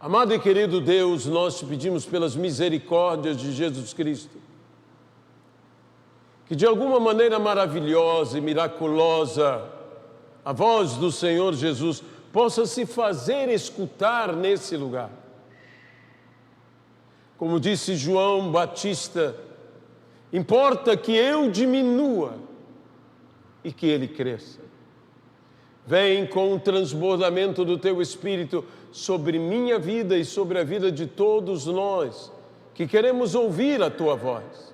Amado e querido Deus, nós te pedimos pelas misericórdias de Jesus Cristo, que de alguma maneira maravilhosa e miraculosa, a voz do Senhor Jesus possa se fazer escutar nesse lugar. Como disse João Batista, importa que eu diminua e que ele cresça. Vem com o transbordamento do teu Espírito sobre minha vida e sobre a vida de todos nós, que queremos ouvir a tua voz.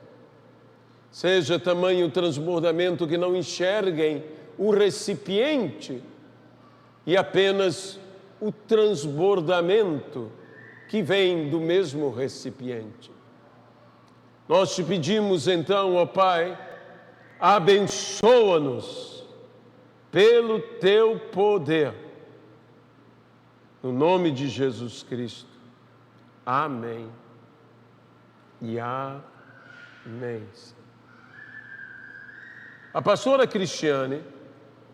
Seja tamanho o transbordamento que não enxerguem o recipiente e apenas o transbordamento que vem do mesmo recipiente. Nós te pedimos então, ó Pai, abençoa-nos pelo teu poder. No nome de Jesus Cristo. Amém. E amém. A pastora Cristiane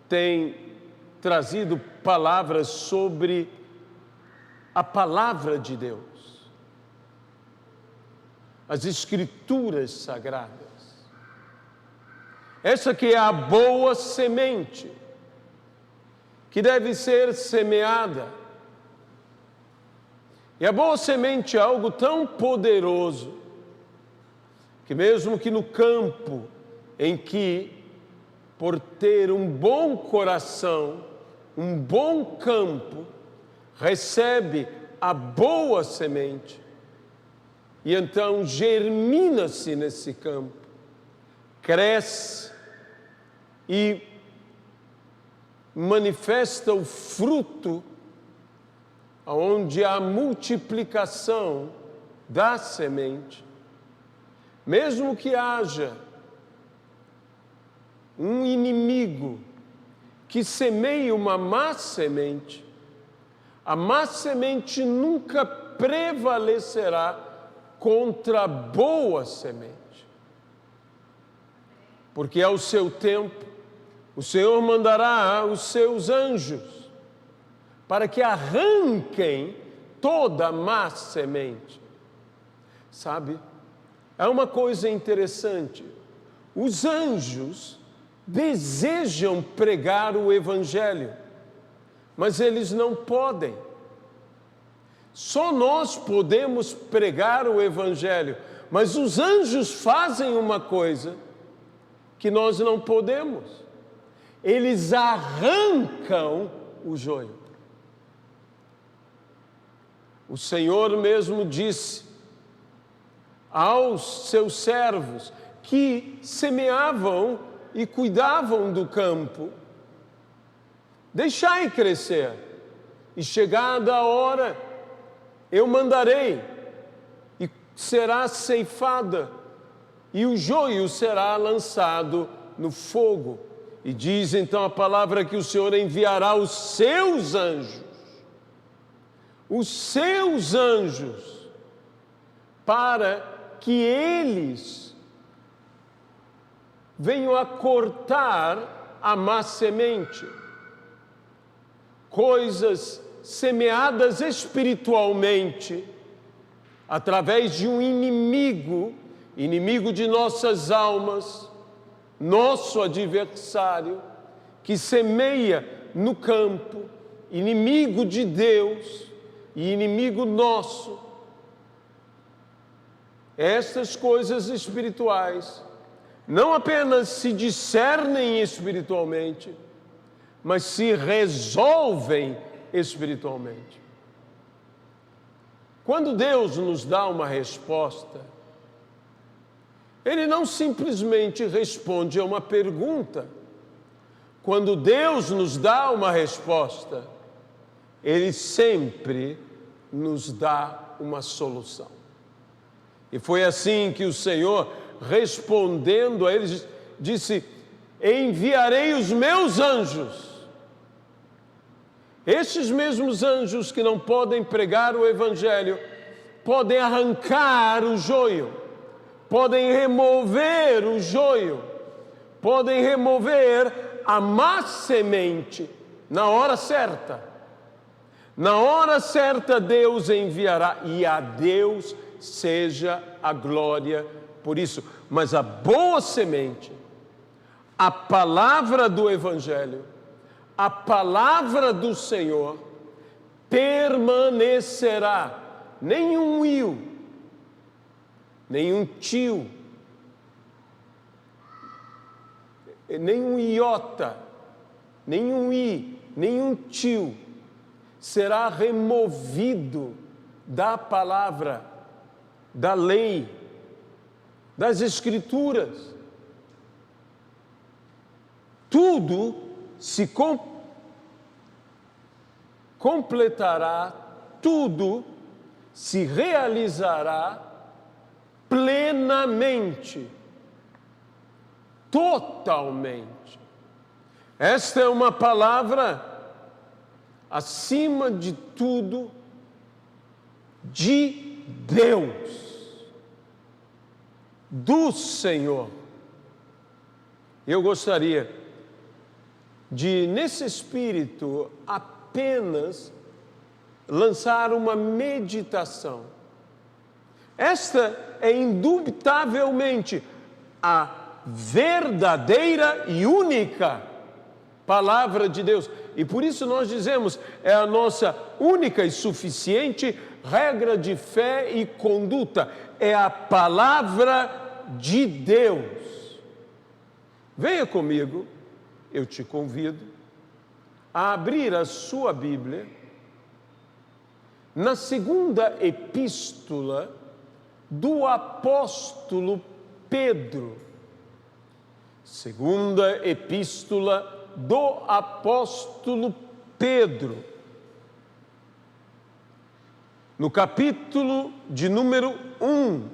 tem trazido palavras sobre a palavra de Deus, as Escrituras Sagradas. Essa que é a boa semente, que deve ser semeada. E a boa semente é algo tão poderoso, que mesmo que no campo em que, por ter um bom coração, um bom campo, recebe a boa semente, e então germina-se nesse campo, cresce e manifesta o fruto, onde há multiplicação da semente. Mesmo que haja um inimigo que semeie uma má semente, a má semente nunca prevalecerá contra a boa semente. Porque ao seu tempo, o Senhor mandará os seus anjos para que arranquem toda a má semente. Sabe, é uma coisa interessante. Os anjos desejam pregar o Evangelho, mas eles não podem. Só nós podemos pregar o Evangelho, mas os anjos fazem uma coisa que nós não podemos. Eles arrancam o joio. O Senhor mesmo disse aos seus servos que semeavam e cuidavam do campo: deixai crescer, e chegada a hora, eu mandarei, e será ceifada, e o joio será lançado no fogo. E diz então a palavra que o Senhor enviará os seus anjos, para que eles venham a cortar a má semente. Coisas semeadas espiritualmente, através de um inimigo de nossas almas, nosso adversário, que semeia no campo, inimigo de Deus e inimigo nosso. Estas coisas espirituais não apenas se discernem espiritualmente, mas se resolvem espiritualmente. Quando Deus nos dá uma resposta, Ele não simplesmente responde a uma pergunta. Quando Deus nos dá uma resposta, Ele sempre nos dá uma solução. E foi assim que o Senhor, respondendo a eles, disse: enviarei os meus anjos. Estes mesmos anjos que não podem pregar o Evangelho, podem arrancar o joio, podem remover o joio, podem remover a má semente na hora certa. Na hora certa Deus enviará, e a Deus seja a glória por isso. Mas a boa semente, a palavra do Evangelho, a palavra do Senhor, permanecerá. Nenhum io, nenhum tio, nenhum iota, nenhum i, nenhum tio será removido da palavra, da lei, das Escrituras. Tudo se completará, tudo se realizará plenamente, totalmente. Esta é uma palavra, acima de tudo, de Deus, do Senhor. Eu gostaria de, nesse espírito, apenas lançar uma meditação. Esta é indubitavelmente a verdadeira e única palavra de Deus. E por isso nós dizemos, é a nossa única e suficiente regra de fé e conduta. É a palavra de Deus. Venha comigo, eu te convido a abrir a sua Bíblia na segunda epístola do apóstolo Pedro. Segunda epístola do apóstolo Pedro. No capítulo de número 1.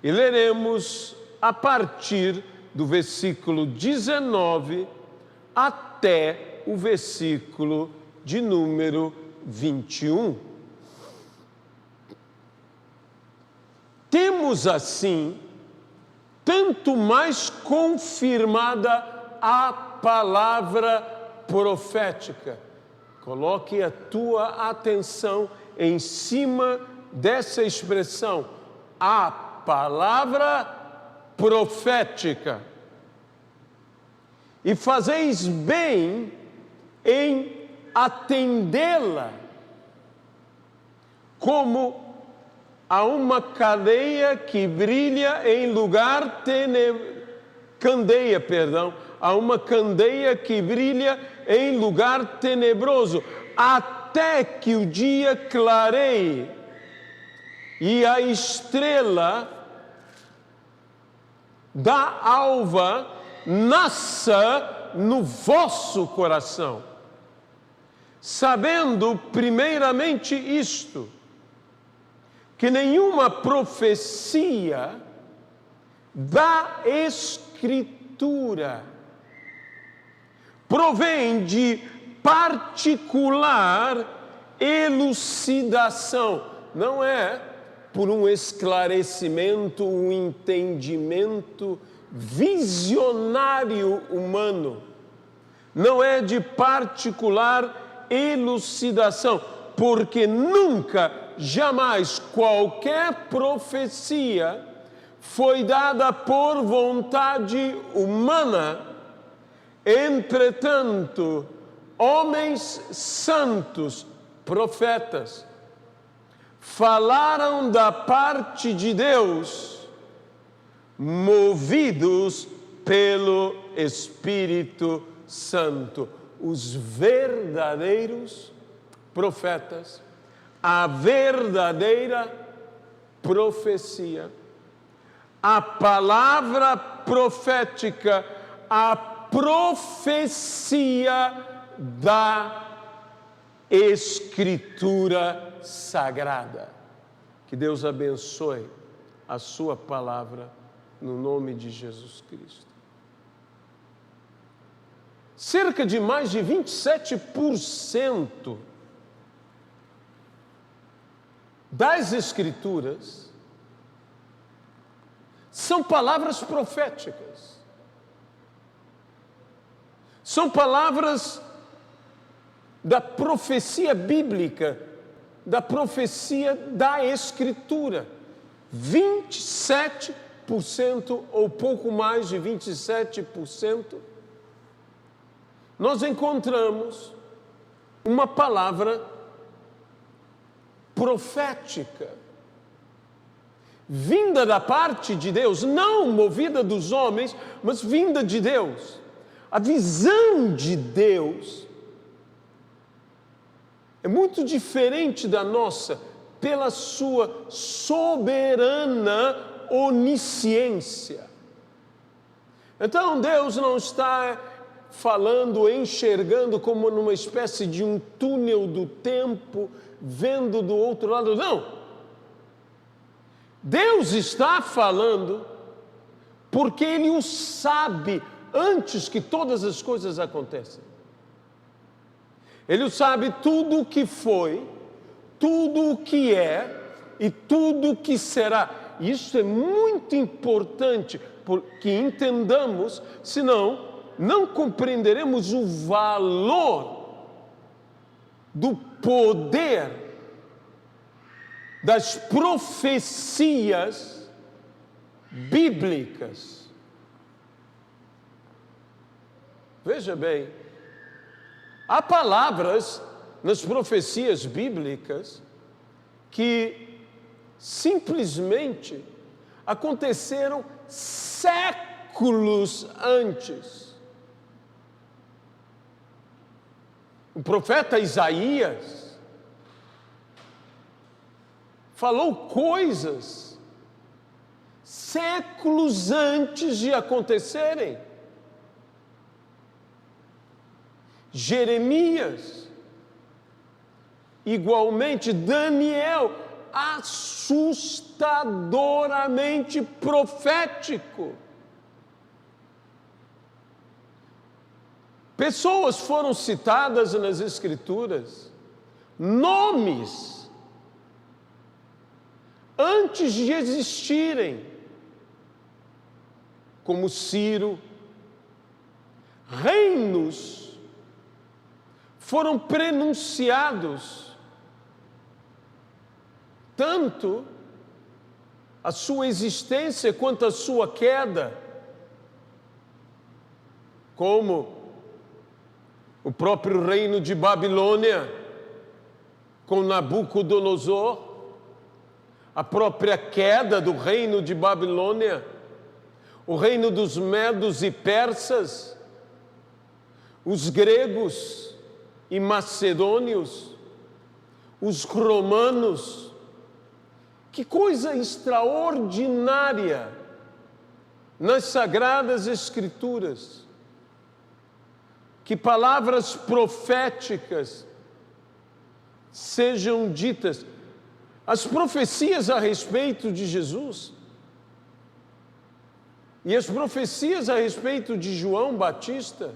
E leremos a partir do versículo 19 até o versículo de número 21. Temos assim, tanto mais confirmada a palavra profética. Coloque a tua atenção em cima dessa expressão, a palavra profética. E fazeis bem em atendê-la, como a uma candeia que brilha em lugar a uma candeia que brilha em lugar tenebroso, até que o dia clareie e a estrela da alva nasça no vosso coração, sabendo primeiramente isto, que nenhuma profecia da Escritura provém de particular elucidação, não é por um esclarecimento, um entendimento visionário humano, não é de particular elucidação, porque nunca, jamais qualquer profecia foi dada por vontade humana. Entretanto, homens santos, profetas, falaram da parte de Deus, movidos pelo Espírito Santo. Os verdadeiros profetas, a verdadeira profecia, a palavra profética, a profecia da Escritura Sagrada. Que Deus abençoe a sua palavra no nome de Jesus Cristo. Cerca de mais de 27% das Escrituras são palavras proféticas. São palavras da profecia bíblica, da profecia da Escritura. 27% ou pouco mais de 27%, nós encontramos uma palavra profética, vinda da parte de Deus, não movida dos homens, mas vinda de Deus. A visão de Deus é muito diferente da nossa, pela sua soberana onisciência. Então Deus não está falando, enxergando como numa espécie de um túnel do tempo, vendo do outro lado, não. Deus está falando porque Ele o sabe antes que todas as coisas aconteçam. Ele o sabe tudo o que foi, tudo o que é e tudo o que será. Isso é muito importante que entendamos, senão não compreenderemos o valor do poder das profecias bíblicas. Veja bem, há palavras nas profecias bíblicas que simplesmente aconteceram séculos antes. O profeta Isaías falou coisas séculos antes de acontecerem. Jeremias, igualmente, Daniel, assustadoramente profético. Pessoas foram citadas nas Escrituras, nomes, antes de existirem, como Ciro. Reinos foram prenunciados, tanto a sua existência quanto a sua queda, como o próprio reino de Babilônia, com Nabucodonosor, a própria queda do reino de Babilônia, o reino dos medos e persas, os gregos e macedônios, os romanos. Que coisa extraordinária nas Sagradas Escrituras, que palavras proféticas sejam ditas. As profecias a respeito de Jesus e as profecias a respeito de João Batista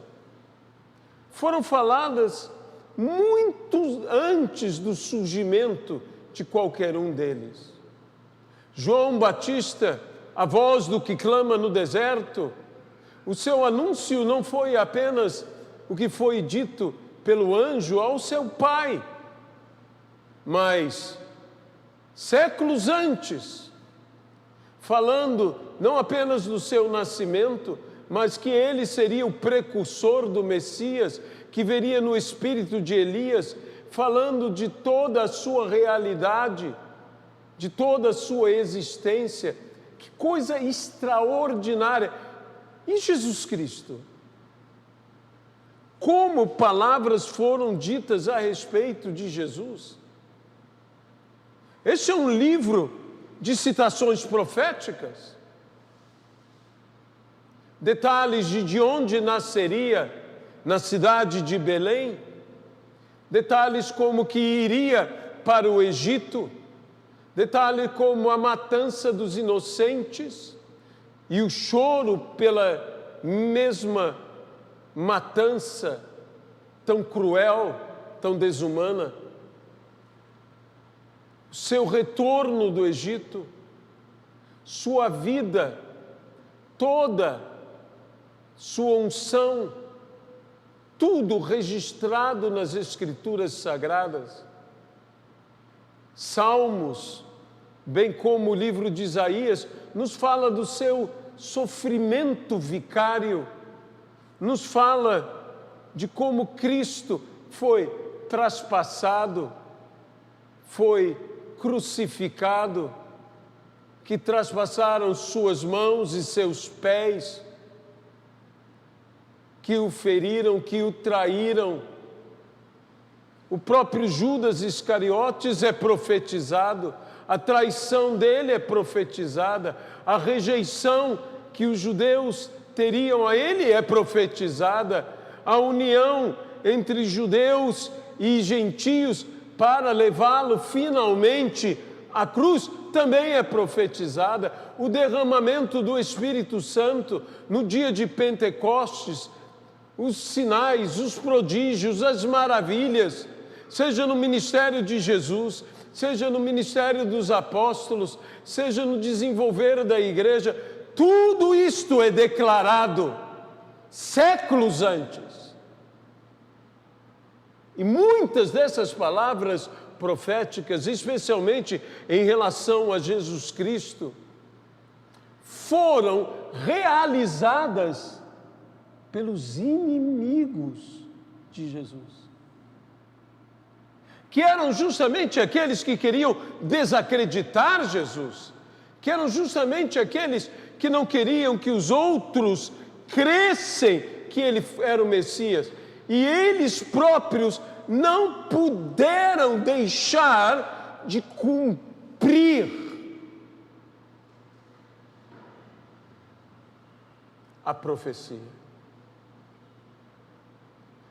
foram faladas muito antes do surgimento de qualquer um deles. João Batista, a voz do que clama no deserto, o seu anúncio não foi apenas o que foi dito pelo anjo ao seu pai, mas séculos antes, falando não apenas do seu nascimento, mas que ele seria o precursor do Messias, que veria no espírito de Elias, falando de toda a sua realidade, de toda a sua existência. Que coisa extraordinária! E Jesus Cristo? Como palavras foram ditas a respeito de Jesus? Este é um livro de citações proféticas. Detalhes de onde nasceria, na cidade de Belém. Detalhes como que iria para o Egito. Detalhes como a matança dos inocentes e o choro pela mesma matança tão cruel, tão desumana. Seu retorno do Egito, sua vida toda, sua unção, tudo registrado nas Escrituras Sagradas. Salmos, bem como o livro de Isaías, nos fala do seu sofrimento vicário, nos fala de como Cristo foi traspassado, foi crucificado, que traspassaram suas mãos e seus pés, que o feriram, que o traíram. O próprio Judas Iscariotes é profetizado, a traição dele é profetizada, a rejeição que os judeus teriam a ele é profetizada, a união entre judeus e gentios para levá-lo finalmente à cruz também é profetizada. O derramamento do Espírito Santo no dia de Pentecostes, os sinais, os prodígios, as maravilhas, seja no ministério de Jesus, seja no ministério dos apóstolos, seja no desenvolver da igreja, tudo isto é declarado séculos antes. E muitas dessas palavras proféticas, especialmente em relação a Jesus Cristo, foram realizadas pelos inimigos de Jesus, que eram justamente aqueles que queriam desacreditar Jesus, que eram justamente aqueles que não queriam que os outros cressem que ele era o Messias, e eles próprios não puderam deixar de cumprir a profecia.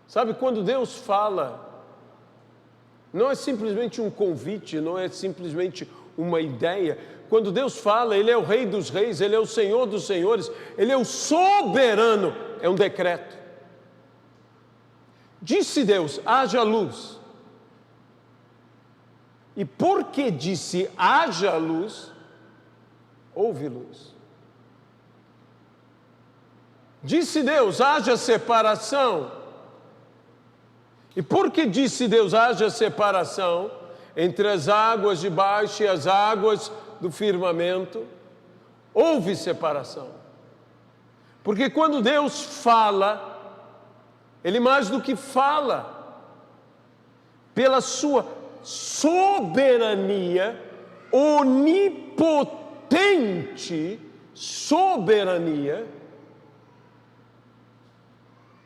Sabe, quando Deus fala, não é simplesmente um convite, não é simplesmente uma ideia. Quando Deus fala, Ele é o Rei dos Reis, Ele é o Senhor dos Senhores, Ele é o soberano, é um decreto. Disse Deus, haja luz. E porque disse, haja luz, houve luz. Disse Deus, haja separação. E porque disse Deus, haja separação entre as águas de baixo e as águas do firmamento, houve separação. Porque quando Deus fala, Ele mais do que fala, pela sua soberania, onipotente soberania,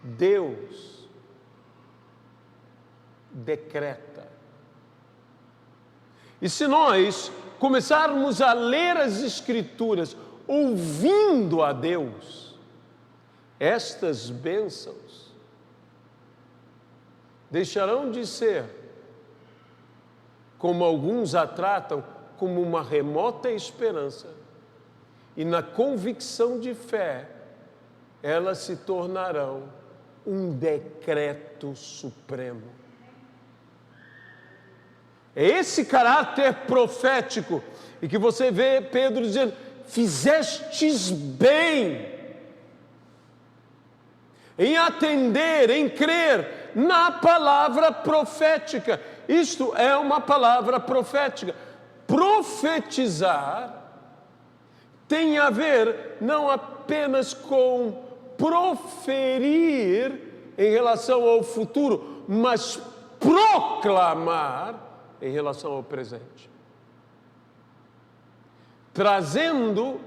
Deus decreta. E se nós começarmos a ler as Escrituras ouvindo a Deus, estas bênçãos deixarão de ser, como alguns a tratam, como uma remota esperança, e na convicção de fé, elas se tornarão um decreto supremo. É esse caráter profético, e que você vê Pedro dizendo, fizestes bem em atender, em crer na palavra profética. Isto é uma palavra profética. Profetizar tem a ver não apenas com proferir em relação ao futuro, mas proclamar em relação ao presente. Trazendo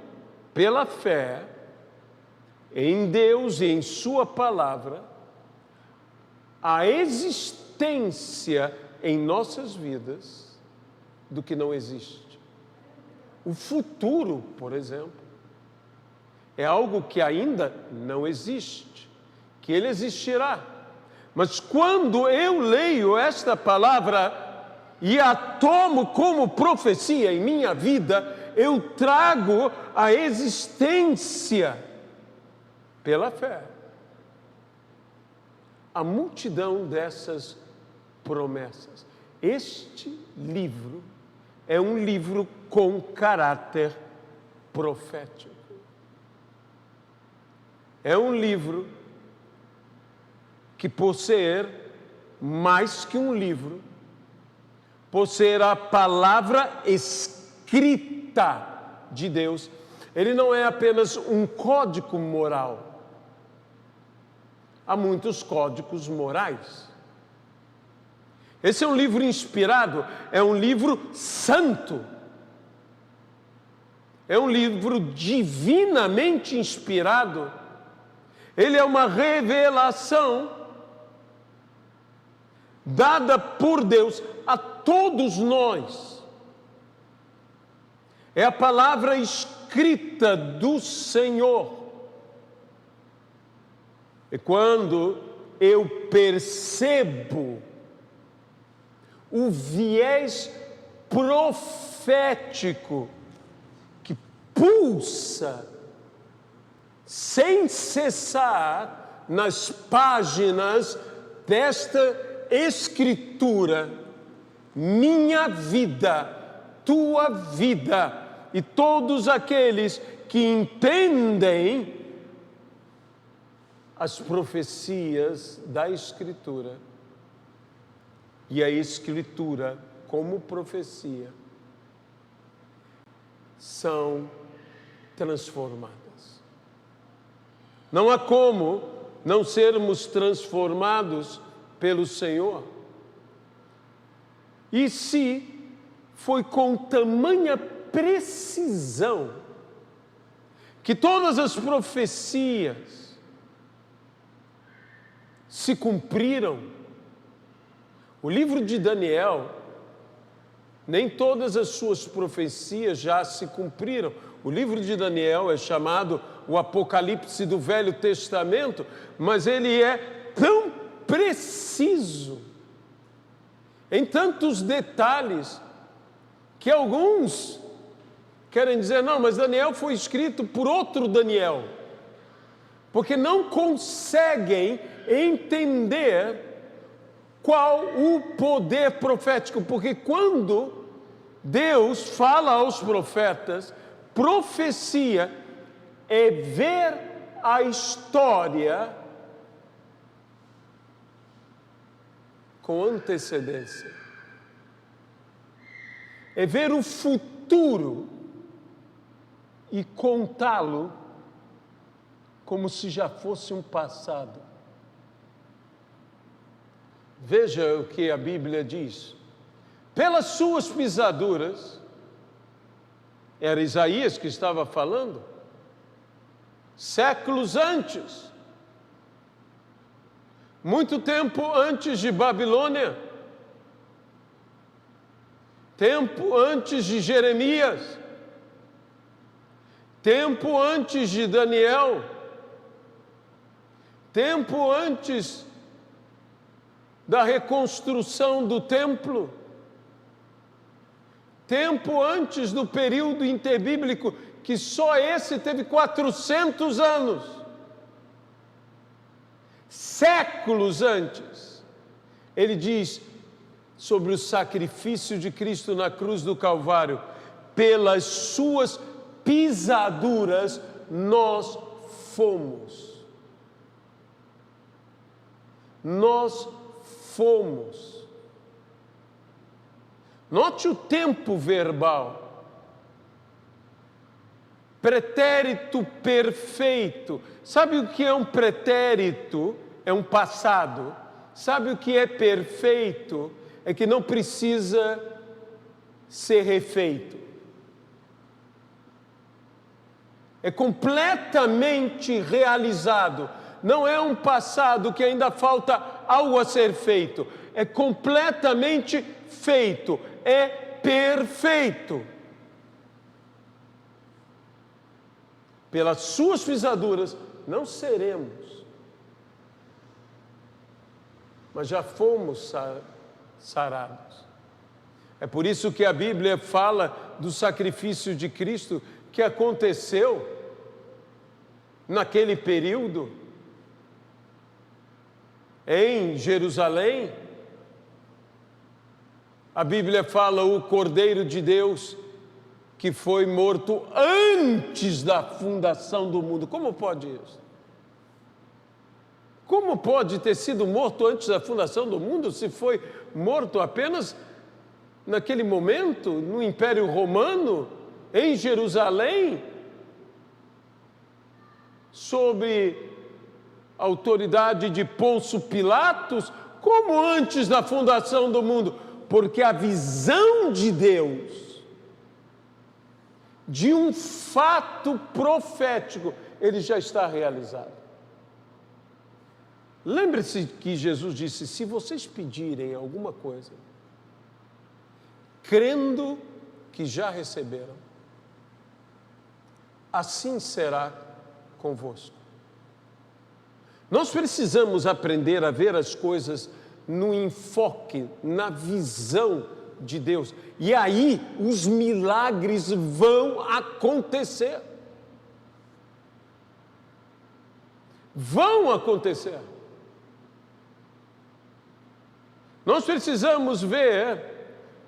pela fé em Deus e em Sua palavra a existência em nossas vidas do que não existe. O futuro, por exemplo, é algo que ainda não existe, que ele existirá. Mas quando eu leio esta palavra e a tomo como profecia em minha vida, eu trago a existência pela fé a multidão dessas promessas. Este livro é um livro com caráter profético. É um livro que por ser mais que um livro, por ser a palavra escrita de Deus, ele não é apenas um código moral. Há muitos códigos morais. Esse é um livro inspirado, é um livro santo. É um livro divinamente inspirado. Ele é uma revelação dada por Deus a todos nós. É a palavra escrita do Senhor. E quando eu percebo o viés profético que pulsa sem cessar nas páginas desta Escritura, minha vida, tua vida e todos aqueles que entendem as profecias da Escritura e a Escritura como profecia são transformadas. Não há como não sermos transformados pelo Senhor. E se foi com tamanha precisão que todas as profecias se cumpriram. O livro de Daniel, nem todas as suas profecias já se cumpriram. O livro de Daniel é chamado o Apocalipse do Velho Testamento, mas ele é tão preciso, em tantos detalhes, que alguns querem dizer, não, mas Daniel foi escrito por outro Daniel, porque não conseguem entender qual o poder profético, porque quando Deus fala aos profetas, profecia é ver a história com antecedência. É ver o futuro e contá-lo como se já fosse um passado. Veja o que a Bíblia diz. Pelas suas pisaduras, era Isaías que estava falando, séculos antes, muito tempo antes de Babilônia, tempo antes de Jeremias, tempo antes de Daniel, tempo antes da reconstrução do templo, tempo antes do período interbíblico, que só esse teve 400 anos. Séculos antes, ele diz sobre o sacrifício de Cristo na cruz do Calvário: pelas suas pisaduras nós fomos. Nós fomos. Note o tempo verbal. Pretérito perfeito. Sabe o que é um pretérito? É um passado. Sabe o que é perfeito? É que não precisa ser refeito. É completamente realizado. Não é um passado que ainda falta algo a ser feito. É completamente feito. É perfeito. Pelas suas pisaduras não seremos, mas já fomos sarados. É por isso que a Bíblia fala do sacrifício de Cristo que aconteceu naquele período em Jerusalém. A Bíblia fala o Cordeiro de Deus que foi morto antes da fundação do mundo. Como pode isso? Como pode ter sido morto antes da fundação do mundo, se foi morto apenas naquele momento, no Império Romano, em Jerusalém, sob a autoridade de Pôncio Pilatos, como antes da fundação do mundo? Porque a visão de Deus, de um fato profético, ele já está realizado. Lembre-se que Jesus disse: se vocês pedirem alguma coisa, crendo que já receberam, assim será convosco. Nós precisamos aprender a ver as coisas no enfoque, na visão de Deus. E aí os milagres vão acontecer. Vão acontecer. Nós precisamos ver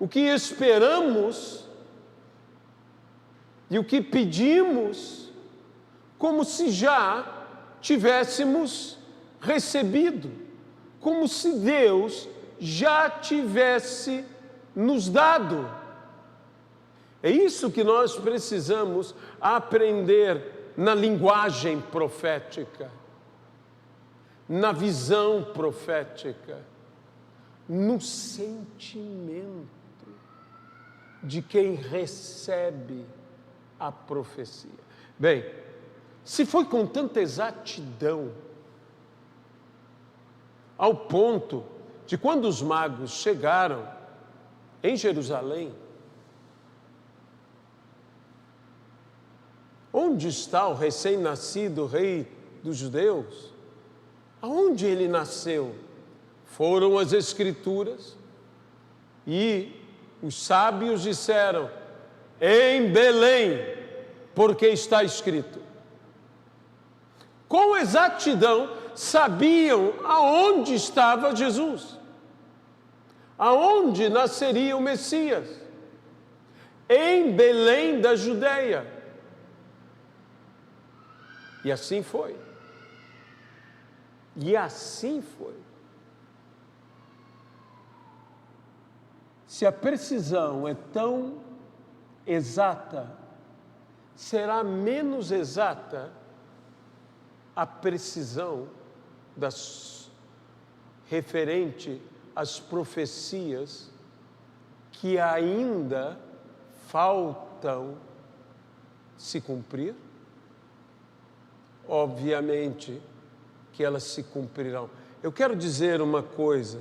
o que esperamos e o que pedimos como se já tivéssemos recebido, como se Deus já tivesse nos dado. É isso que nós precisamos aprender na linguagem profética, na visão profética, no sentimento de quem recebe a profecia. Bem, se foi com tanta exatidão, ao ponto de quando os magos chegaram em Jerusalém, onde está o recém-nascido rei dos judeus? Aonde ele nasceu? Foram as Escrituras e os sábios disseram: em Belém, porque está escrito. Com exatidão sabiam aonde estava Jesus, aonde nasceria o Messias, em Belém da Judeia. E assim foi. E assim foi. Se a precisão é tão exata, será menos exata a precisão referente às profecias que ainda faltam se cumprir? Obviamente que elas se cumprirão. Eu quero dizer uma coisa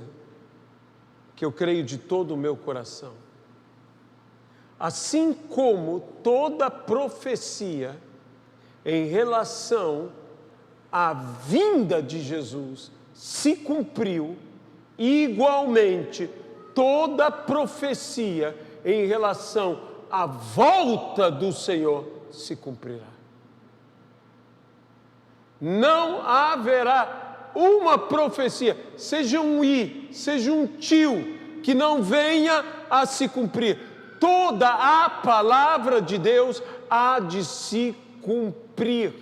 que eu creio de todo o meu coração. Assim como toda profecia em relação à vinda de Jesus se cumpriu, igualmente toda profecia em relação à volta do Senhor se cumprirá. Não haverá uma profecia, seja um seja um tio, que não venha a se cumprir. Toda a palavra de Deus há de se cumprir.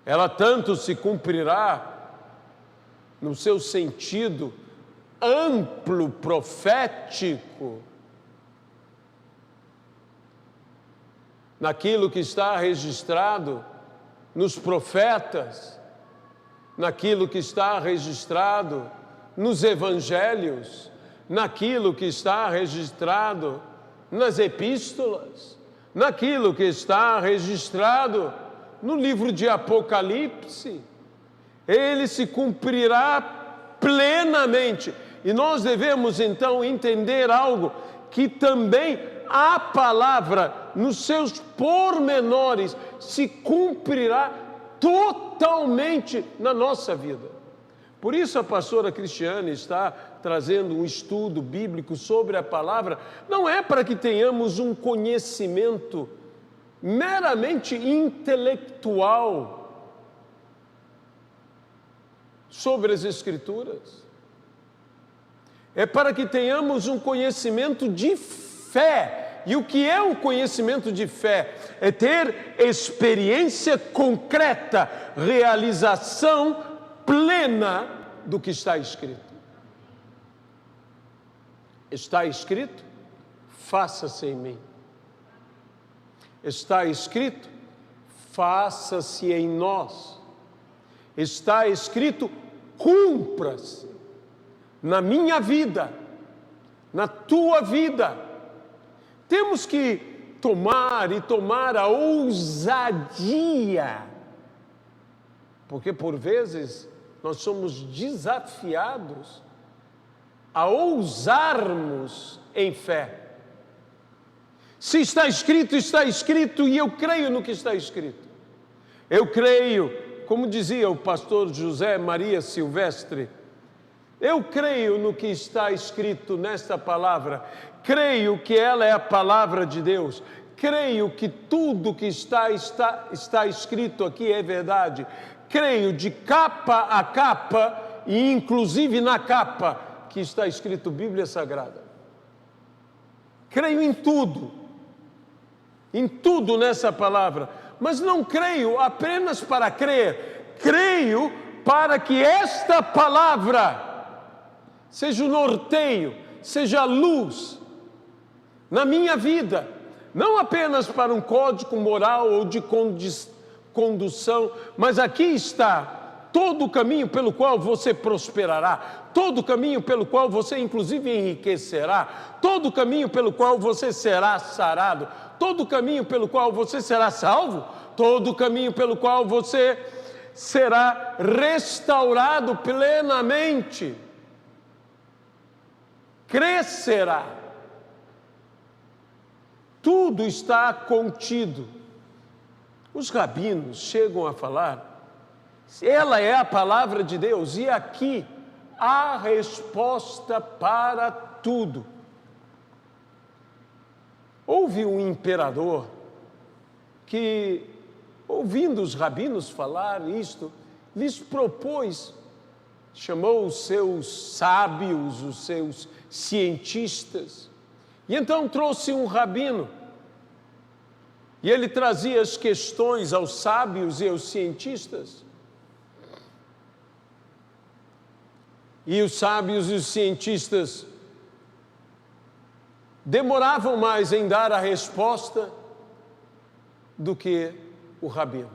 Ela tanto se cumprirá no seu sentido amplo, profético, naquilo que está registrado nos profetas, naquilo que está registrado nos evangelhos, naquilo que está registrado nas epístolas, naquilo que está registrado no livro de Apocalipse. Ele se cumprirá plenamente. E nós devemos então entender algo, que também a palavra, nos seus pormenores, se cumprirá totalmente na nossa vida. Por isso a pastora Cristiane está trazendo um estudo bíblico sobre a palavra, não é para que tenhamos um conhecimento meramente intelectual sobre as Escrituras, é para que tenhamos um conhecimento de fé E o que é o conhecimento de fé? É ter experiência concreta, realização plena do que está escrito. Está escrito, faça-se em mim. Está escrito, faça-se em nós. Está escrito, cumpra-se na minha vida, na tua vida. Temos que tomar a ousadia, porque por vezes nós somos desafiados a ousarmos em fé. Se está escrito, está escrito, e eu creio no que está escrito. Eu creio, como dizia o pastor José Maria Silvestre, eu creio no que está escrito nesta palavra, creio que ela é a palavra de Deus, creio que tudo que está escrito aqui é verdade, creio de capa a capa, e inclusive na capa que está escrito Bíblia Sagrada. Creio em tudo nessa palavra, mas não creio apenas para crer, creio para que esta palavra seja o norteio, seja a luz na minha vida, não apenas para um código moral ou de condução, mas aqui está todo o caminho pelo qual você prosperará, todo o caminho pelo qual você inclusive enriquecerá, todo o caminho pelo qual você será sarado, todo o caminho pelo qual você será salvo, todo o caminho pelo qual você será restaurado plenamente, crescerá. Tudo está contido. Os rabinos chegam a falar, ela é a palavra de Deus, e aqui há resposta para tudo. Houve um imperador que, ouvindo os rabinos falar isto, lhes propôs, chamou os seus sábios, os seus cientistas, e então trouxe um rabino, e ele trazia as questões aos sábios e aos cientistas. E os sábios e os cientistas demoravam mais em dar a resposta do que o rabino.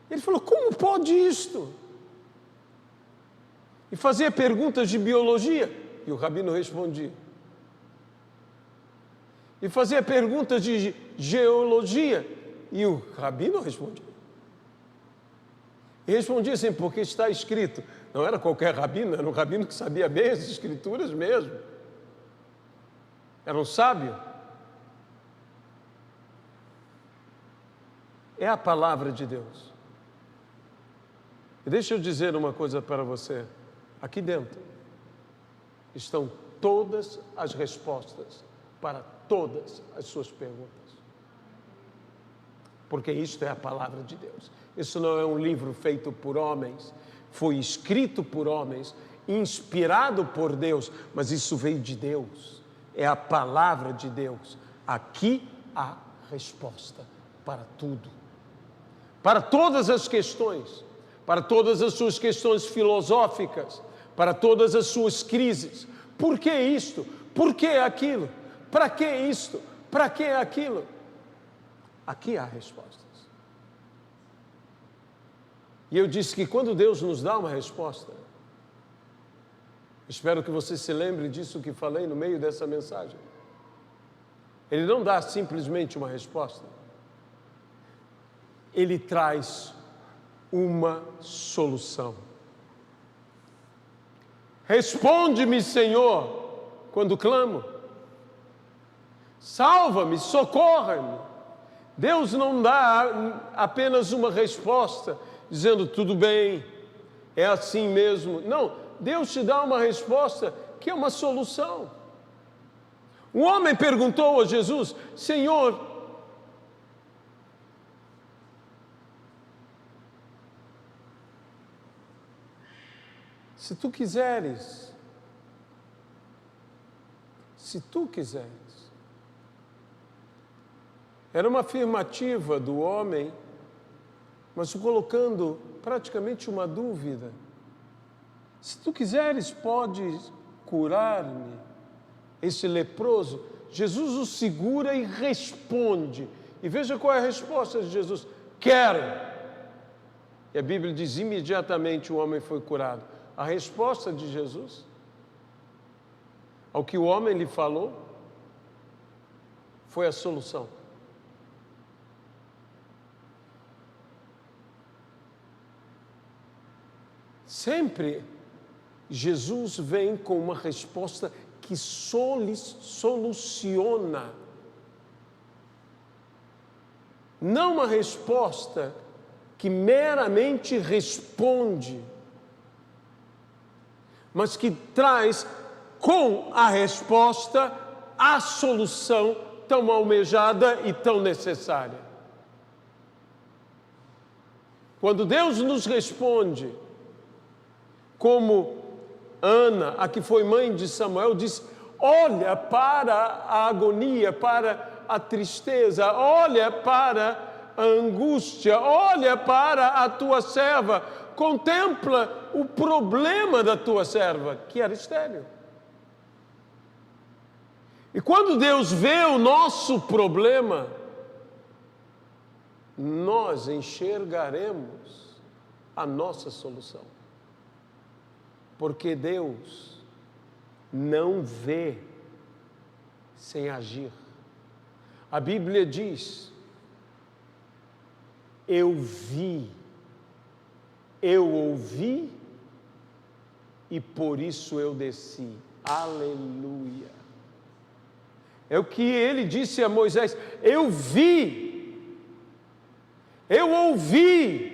Ele falou, como pode isto? E fazia perguntas de biologia, e o rabino respondia. E fazia perguntas de geologia, e o rabino respondia. E respondia assim, porque está escrito. Não era qualquer rabino, era um rabino que sabia bem as escrituras mesmo. Era um sábio. É a palavra de Deus. E deixa eu dizer uma coisa para você. Aqui dentro estão todas as respostas para todas as suas perguntas. Porque isto é a palavra de Deus. Isso não é um livro feito por homens, foi escrito por homens, inspirado por Deus, mas isso veio de Deus, é a palavra de Deus. Aqui há resposta para tudo, para todas as questões, para todas as suas questões filosóficas, para todas as suas crises. Por que isto? Por que aquilo? Para que isto? Para que aquilo? Aqui há respostas. E eu disse que quando Deus nos dá uma resposta, espero que você se lembre disso que falei no meio dessa mensagem. Ele não dá simplesmente uma resposta. Ele traz uma solução. Responde-me, Senhor, quando clamo. Salva-me, socorra-me. Deus não dá apenas uma resposta, dizendo, tudo bem, é assim mesmo. Não, Deus te dá uma resposta que é uma solução. Um homem perguntou a Jesus, Senhor, se tu quiseres, se tu quiseres. Era uma afirmativa do homem, mas colocando praticamente uma dúvida. Se tu quiseres, podes curar-me. Esse leproso, Jesus o segura e responde. E veja qual é a resposta de Jesus: quero. E a Bíblia diz: imediatamente o homem foi curado. A resposta de Jesus ao que o homem lhe falou foi a solução. Sempre Jesus vem com uma resposta que soluciona. Não uma resposta que meramente responde, mas que traz com a resposta a solução tão almejada e tão necessária. Quando Deus nos responde, como Ana, a que foi mãe de Samuel, disse: olha para a agonia, para a tristeza, olha para a angústia, olha para a tua serva, contempla o problema da tua serva, que era estéril. E quando Deus vê o nosso problema, nós enxergaremos a nossa solução. Porque Deus não vê sem agir. A Bíblia diz: eu vi, eu ouvi e por isso eu desci. Aleluia. É o que ele disse a Moisés: eu vi, eu ouvi,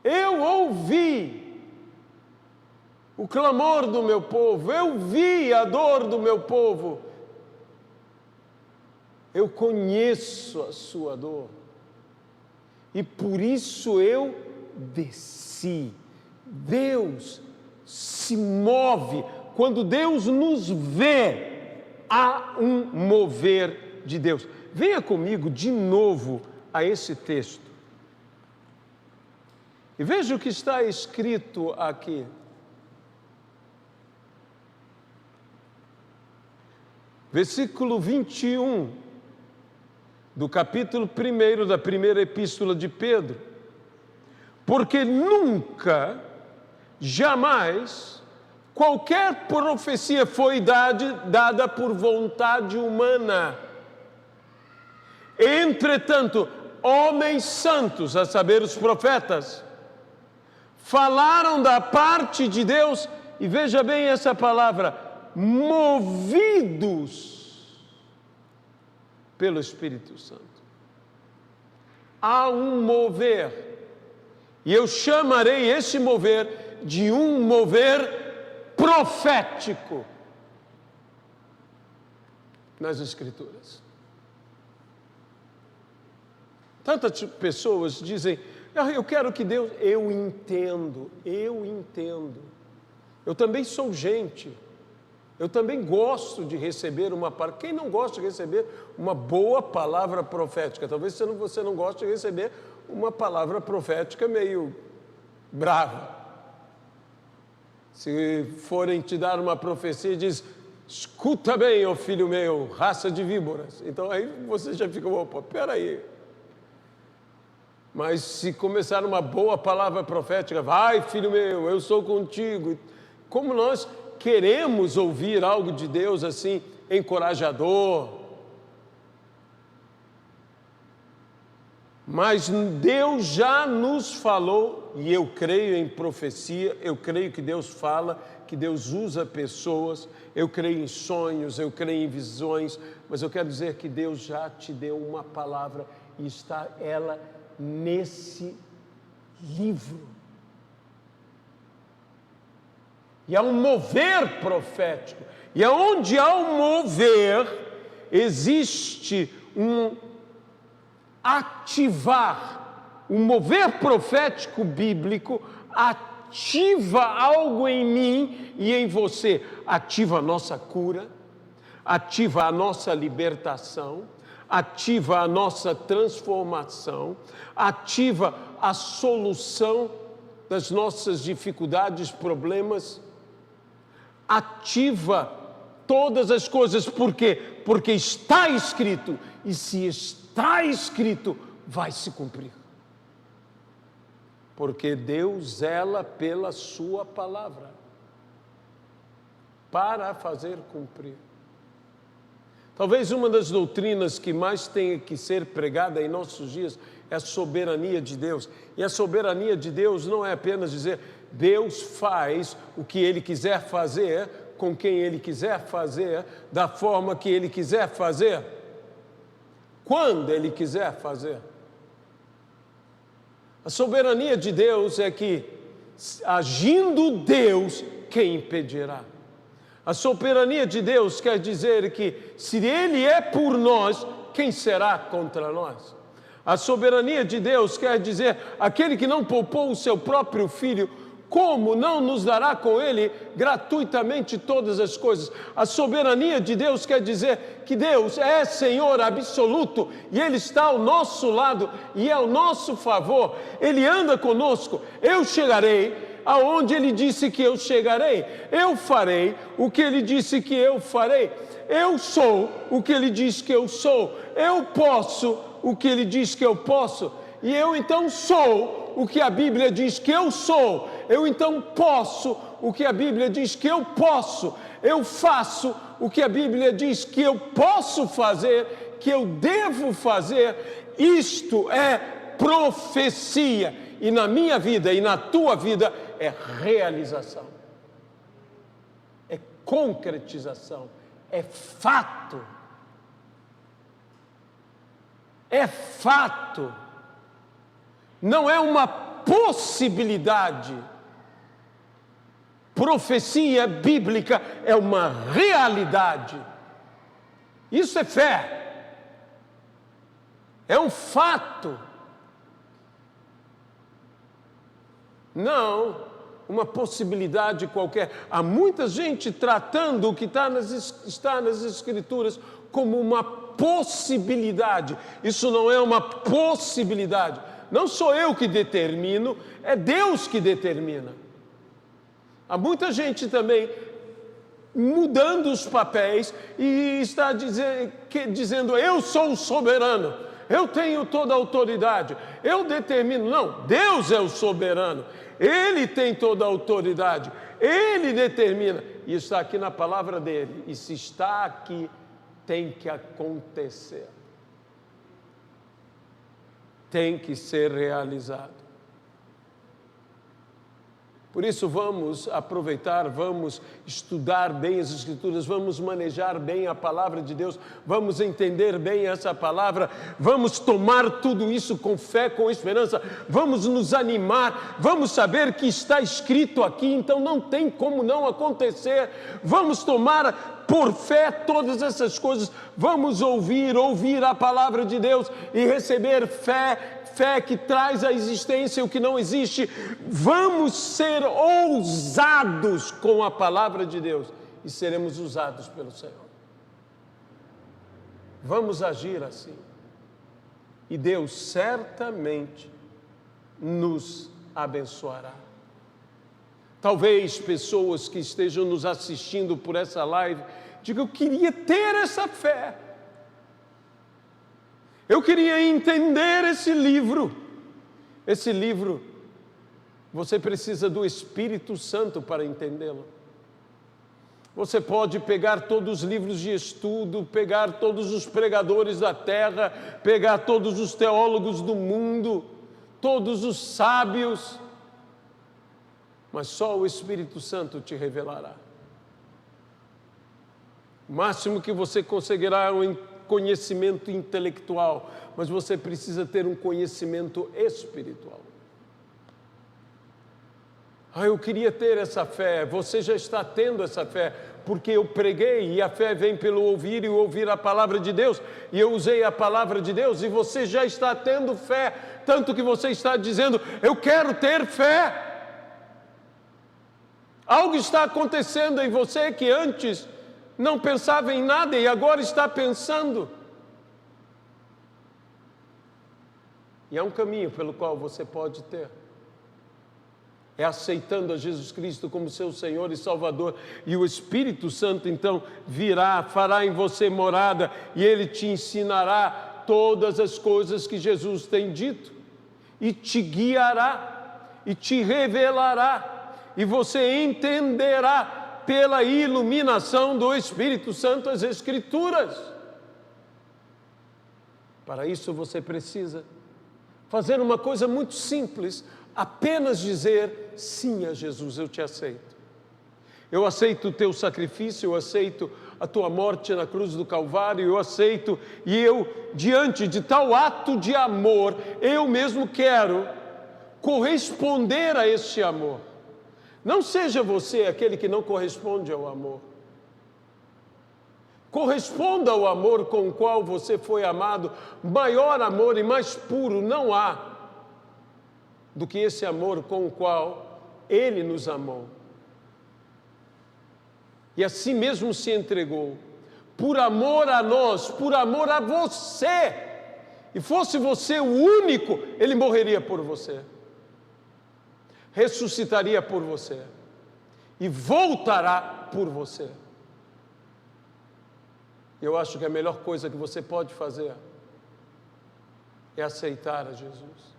eu ouvi o clamor do meu povo, eu vi a dor do meu povo, eu conheço a sua dor e por isso eu desci. Deus se move. Quando Deus nos vê, há um mover de Deus. Venha comigo de novo a esse texto. E veja o que está escrito aqui. Versículo 21 do capítulo 1 da primeira epístola de Pedro. Porque nunca, jamais, qualquer profecia foi dada por vontade humana. Entretanto, homens santos, a saber, os profetas, falaram da parte de Deus, e veja bem essa palavra, movidos pelo Espírito Santo. Há um mover, e eu chamarei esse mover de um mover profético nas Escrituras. Tantas pessoas dizem: eu quero que Deus... Eu entendo. Eu também sou gente. Eu também gosto de receber uma palavra. Quem não gosta de receber uma boa palavra profética? Talvez você não goste de receber uma palavra profética meio brava. Se forem te dar uma profecia e diz: escuta bem, ó filho meu, raça de víboras. Então aí você já fica: opa, peraí. Mas se começar uma boa palavra profética: vai, filho meu, eu sou contigo. Como nós queremos ouvir algo de Deus assim, encorajador. Mas Deus já nos falou, e eu creio em profecia, eu creio que Deus fala, que Deus usa pessoas, eu creio em sonhos, eu creio em visões, mas eu quero dizer que Deus já te deu uma palavra e está ela nesse livro. E há um mover profético. E aonde há um mover, existe um ativar. O mover profético bíblico ativa algo em mim e em você. Ativa a nossa cura, ativa a nossa libertação, ativa a nossa transformação, ativa a solução das nossas dificuldades, problemas, ativa todas as coisas. Por quê? Porque está escrito, e se está escrito, vai se cumprir. Porque Deus zela pela sua palavra para fazer cumprir. Talvez uma das doutrinas que mais tenha que ser pregada em nossos dias é a soberania de Deus. E a soberania de Deus não é apenas dizer Deus faz o que Ele quiser fazer, com quem Ele quiser fazer, da forma que Ele quiser fazer, quando Ele quiser fazer. A soberania de Deus é que, agindo Deus, quem impedirá? A soberania de Deus quer dizer que, se Ele é por nós, quem será contra nós? A soberania de Deus quer dizer, aquele que não poupou o seu próprio filho, como não nos dará com Ele gratuitamente todas as coisas? A soberania de Deus quer dizer que Deus é Senhor absoluto e Ele está ao nosso lado e é ao nosso favor. Ele anda conosco. Eu chegarei aonde Ele disse que eu chegarei. Eu farei o que Ele disse que eu farei. Eu sou o que Ele diz que eu sou. Eu posso o que Ele diz que eu posso. E eu então sou o que a Bíblia diz que eu sou. Eu então posso o que a Bíblia diz que eu posso. Eu faço o que a Bíblia diz que eu posso fazer, que eu devo fazer. Isto é profecia. E na minha vida e na tua vida é realização. É concretização. É fato. É fato. Não é uma possibilidade. Profecia bíblica é uma realidade. Isso é fé. É um fato. Não uma possibilidade qualquer. Há muita gente tratando o que está nas Escrituras como uma possibilidade. Isso não é uma possibilidade. Não sou eu que determino, é Deus que determina. Há muita gente também mudando os papéis e está dizendo eu sou o soberano, eu tenho toda a autoridade, eu determino. Não, Deus é o soberano, Ele tem toda a autoridade, Ele determina. E está aqui na palavra dEle, e se está aqui, tem que acontecer. Tem que ser realizado. Por isso vamos aproveitar, vamos estudar bem as Escrituras, vamos manejar bem a palavra de Deus, vamos entender bem essa palavra, vamos tomar tudo isso com fé, com esperança, vamos nos animar, vamos saber que está escrito aqui, então não tem como não acontecer. Vamos tomar por fé todas essas coisas, vamos ouvir a palavra de Deus e receber fé que traz à existência o que não existe. Vamos ser ousados com a palavra de Deus e seremos usados pelo Senhor. Vamos agir assim. E Deus certamente nos abençoará. Talvez pessoas que estejam nos assistindo por essa live digam: eu queria ter essa fé. Eu queria entender esse livro. Esse livro, você precisa do Espírito Santo para entendê-lo. Você pode pegar todos os livros de estudo, pegar todos os pregadores da terra, pegar todos os teólogos do mundo, todos os sábios, mas só o Espírito Santo te revelará. O máximo que você conseguirá é um conhecimento intelectual, mas você precisa ter um conhecimento espiritual. Eu queria ter essa fé. Você já está tendo essa fé, porque eu preguei, e a fé vem pelo ouvir, e ouvir a palavra de Deus, e eu usei a palavra de Deus, e você já está tendo fé, tanto que você está dizendo: eu quero ter fé. Algo está acontecendo em você que antes não pensava em nada e agora está pensando. E há um caminho pelo qual você pode ter. É aceitando a Jesus Cristo como seu Senhor e Salvador. E o Espírito Santo então virá, fará em você morada e Ele te ensinará todas as coisas que Jesus tem dito. E te guiará, e te revelará. E você entenderá pela iluminação do Espírito Santo as Escrituras. Para isso você precisa fazer uma coisa muito simples, apenas dizer sim a Jesus, eu te aceito. Eu aceito o teu sacrifício, eu aceito a tua morte na cruz do Calvário, eu aceito, e eu, diante de tal ato de amor, eu mesmo quero corresponder a este amor. Não seja você aquele que não corresponde ao amor. Corresponda ao amor com o qual você foi amado. Maior amor e mais puro não há do que esse amor com o qual Ele nos amou. E assim mesmo se entregou, por amor a nós, por amor a você. E fosse você o único, Ele morreria por você. Ressuscitaria por você. E voltará por você. Eu acho que a melhor coisa que você pode fazer é aceitar a Jesus.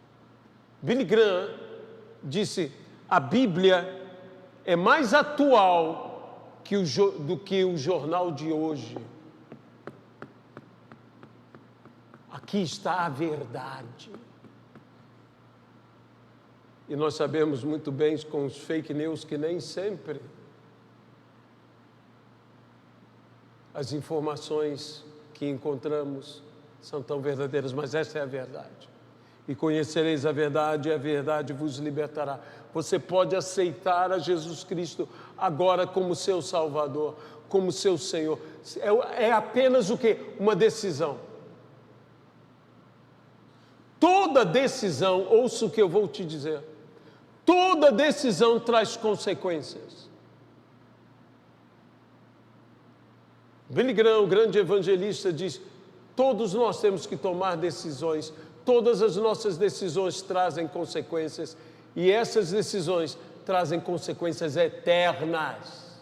Billy Graham disse: a Bíblia é mais atual do que o jornal de hoje. Aqui está a verdade. E nós sabemos muito bem com os fake news que nem sempre as informações que encontramos são tão verdadeiras, mas essa é a verdade. E conhecereis a verdade vos libertará. Você pode aceitar a Jesus Cristo agora como seu Salvador, como seu Senhor. É apenas o quê? Uma decisão. Toda decisão, ouça o que eu vou te dizer, toda decisão traz consequências. Billy Graham, o grande evangelista, diz: todos nós temos que tomar decisões, todas as nossas decisões trazem consequências, e essas decisões trazem consequências eternas.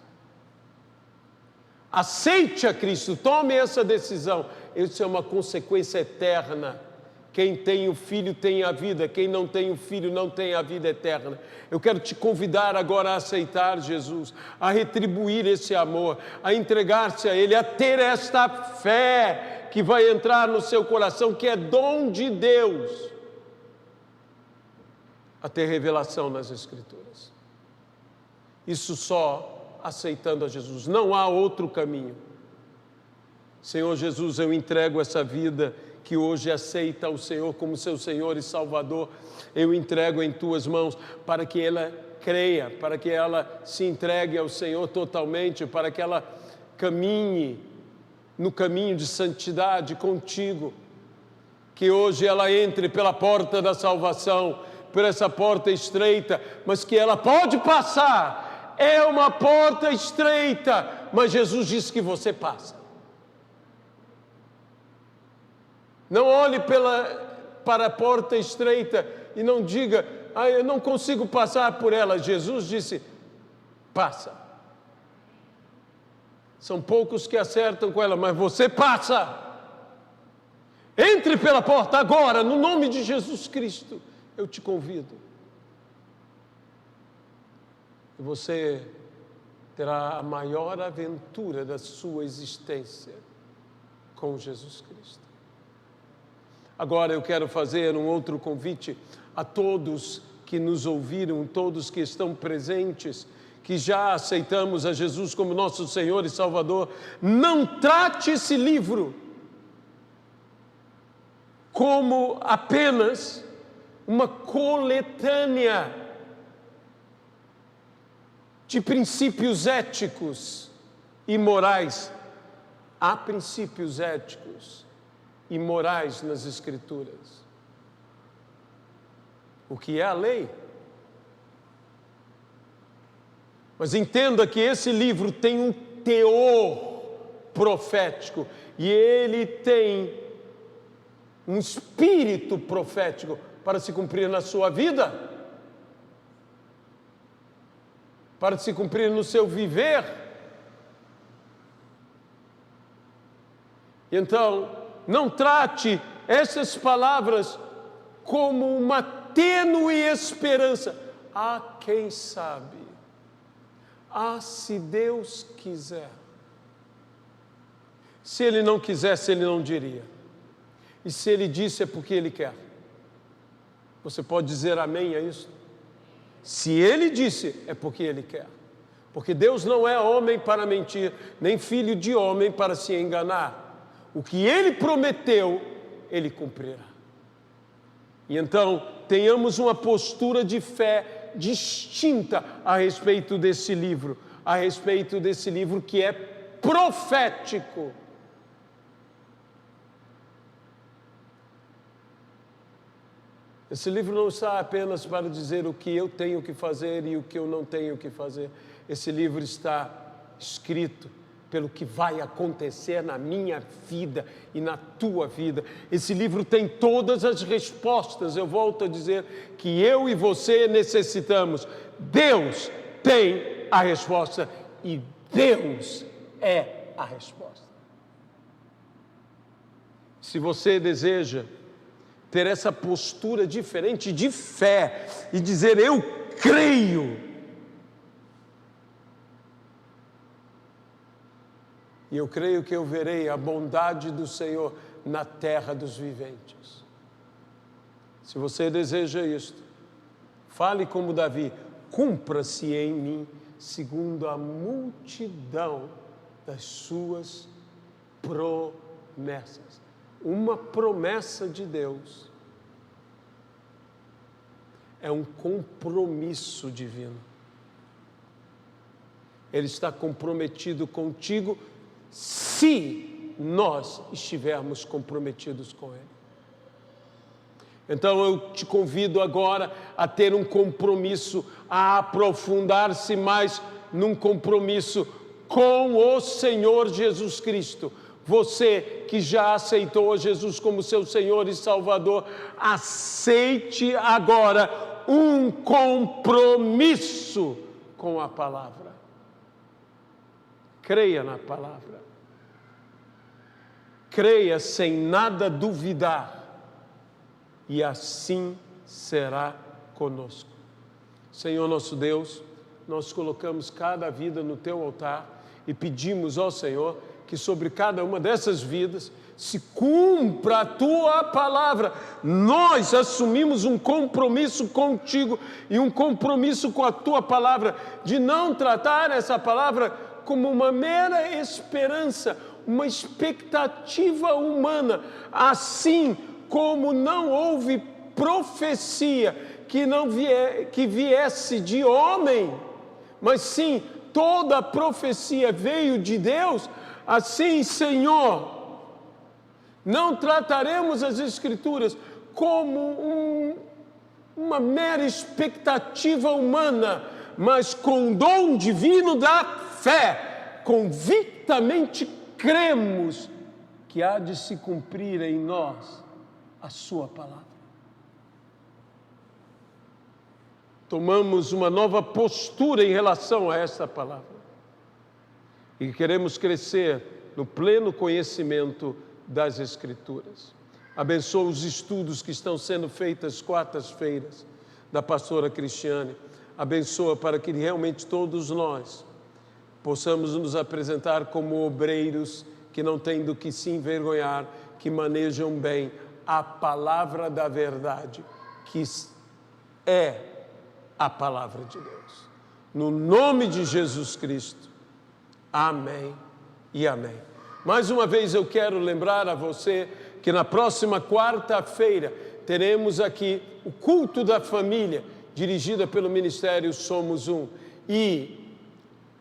Aceite a Cristo, tome essa decisão, isso é uma consequência eterna. Quem tem o Filho tem a vida, quem não tem o Filho não tem a vida eterna. Eu quero te convidar agora a aceitar Jesus, a retribuir esse amor, a entregar-se a Ele, a ter esta fé que vai entrar no seu coração, que é dom de Deus, a ter revelação nas Escrituras. Isso só aceitando a Jesus, não há outro caminho. Senhor Jesus, eu entrego essa vida que hoje aceita o Senhor como seu Senhor e Salvador, eu entrego em tuas mãos para que ela creia, para que ela se entregue ao Senhor totalmente, para que ela caminhe no caminho de santidade contigo, que hoje ela entre pela porta da salvação, por essa porta estreita, mas que ela pode passar, é uma porta estreita, mas Jesus disse que você passa. Não olhe para a porta estreita e não diga: eu não consigo passar por ela. Jesus disse: passa. São poucos que acertam com ela, mas você passa. Entre pela porta agora, no nome de Jesus Cristo. Eu te convido. E você terá a maior aventura da sua existência com Jesus Cristo. Agora eu quero fazer um outro convite a todos que nos ouviram, todos que estão presentes, que já aceitamos a Jesus como nosso Senhor e Salvador. Não trate esse livro como apenas uma coletânea de princípios éticos e morais. Há princípios éticos e morais nas Escrituras. O que é a lei? Mas entenda que esse livro tem um teor profético e ele tem um espírito profético para se cumprir na sua vida, para se cumprir no seu viver. Então, não trate essas palavras como uma tênue esperança. Ah, quem sabe? Ah, se Deus quiser. Se Ele não quisesse, Ele não diria. E se Ele disse, é porque Ele quer. Você pode dizer amém a isso? Se Ele disse, é porque Ele quer. Porque Deus não é homem para mentir, nem filho de homem para se enganar. O que Ele prometeu, Ele cumprirá. E então, tenhamos uma postura de fé distinta a respeito desse livro que é profético. Esse livro não está apenas para dizer o que eu tenho que fazer e o que eu não tenho que fazer. Esse livro está escrito pelo que vai acontecer na minha vida e na tua vida. Esse livro tem todas as respostas. Eu volto a dizer que eu e você necessitamos. Deus tem a resposta e Deus é a resposta. Se você deseja ter essa postura diferente de fé e dizer eu creio, e eu creio que eu verei a bondade do Senhor na terra dos viventes. Se você deseja isto, fale como Davi, cumpra-se em mim segundo a multidão das suas promessas. Uma promessa de Deus é um compromisso divino. Ele está comprometido contigo se nós estivermos comprometidos com Ele. Então eu te convido agora a ter um compromisso, a aprofundar-se mais num compromisso com o Senhor Jesus Cristo. Você que já aceitou Jesus como seu Senhor e Salvador, aceite agora um compromisso com a palavra. Creia na palavra. Creia sem nada duvidar. E assim será conosco. Senhor nosso Deus, nós colocamos cada vida no Teu altar e pedimos ao Senhor que sobre cada uma dessas vidas se cumpra a Tua palavra. Nós assumimos um compromisso contigo e um compromisso com a Tua palavra, de não tratar essa palavra como uma mera esperança, uma expectativa humana, assim como não houve profecia que viesse de homem, mas sim toda a profecia veio de Deus. Assim, Senhor, não trataremos as Escrituras como uma mera expectativa humana, mas com o dom divino da fé, convictamente cremos que há de se cumprir em nós a Sua palavra. Tomamos uma nova postura em relação a esta palavra e queremos crescer no pleno conhecimento das Escrituras. Abençoa os estudos que estão sendo feitos quartas-feiras da pastora Cristiane. Abençoa para que realmente todos nós possamos nos apresentar como obreiros que não têm do que se envergonhar, que manejam bem a palavra da verdade, que é a palavra de Deus. No nome de Jesus Cristo. Amém e amém. Mais uma vez eu quero lembrar a você que na próxima quarta-feira teremos aqui o culto da família, dirigida pelo Ministério Somos Um. E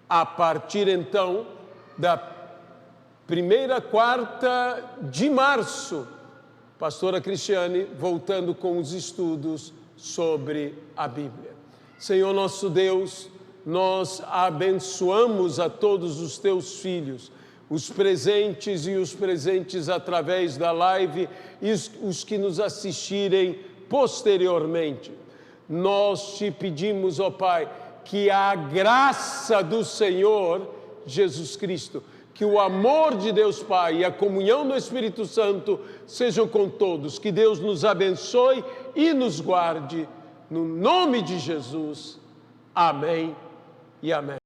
a partir então da primeira quarta de março, pastora Cristiane voltando com os estudos sobre a Bíblia. Senhor nosso Deus, nós abençoamos a todos os teus filhos, os presentes e os presentes através da live e os que nos assistirem posteriormente. Nós te pedimos, ó Pai, que a graça do Senhor Jesus Cristo, que o amor de Deus Pai e a comunhão do Espírito Santo sejam com todos. Que Deus nos abençoe e nos guarde. No nome de Jesus. Amém e amém.